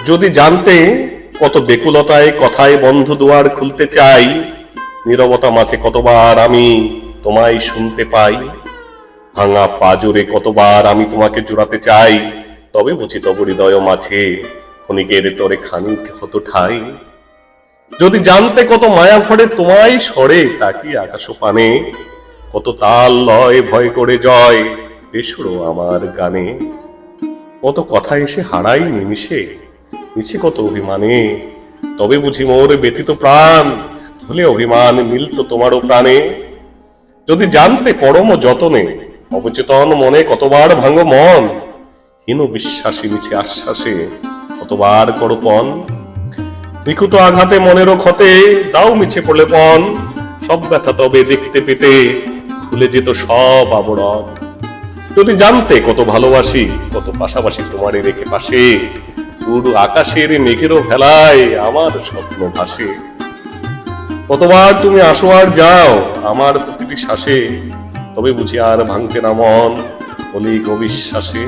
যদি জানতে কত বেকুলতায় কথায় বন্ধ দুয়ার খুলতে চাই, নীরবতা মাঝে কতবার আমি তোমায় শুনতে পাই, ভাঙা পাজরে কতবার আমি তোমাকে জোড়াতে চাই, তবে বুঝি তব হৃদয় মাঝে ক্ষণিকের তরে খানিক হত ঠাই। যদি জানতে কত মায়া ভরে তোমায় সরে তাকি আকাশ পানে, কত তাল লয় ভয় করে জয় বেসুরো আমার গানে, কত কথা এসে হারাই নিমিষে মিছে কত অভিমানে, তবে বুঝি মোর ব্যথিত প্রাণ ভুলে অভিমান মিলত তোমারও প্রাণে। যদি জানতে পরম যতনে অবচেতন মনে কতবার ভাঙো মন, হীন বিশ্বাসী মিছে আশ্বাসে কতবার করো পণ, নিখুঁত আঘাতে মনেরও ক্ষতে দাও মিছে পড়লে পণ, সব ব্যথা তবে দেখতে পেতে ভুলে যেত সব আবরণ। যদি জানতে কত ভালোবাসি কত পাশাপাশি তোমারে রেখে পাশে, পুরো আকাশের মেঘেরও ভেলায় আমার স্বপ্ন ভাসে, কতবার তুমি আসো আর যাও আমার প্রতিটি শ্বাসে, তবে বুঝি আর ভাঙতে না মন অলিক অবিশ্বাসে।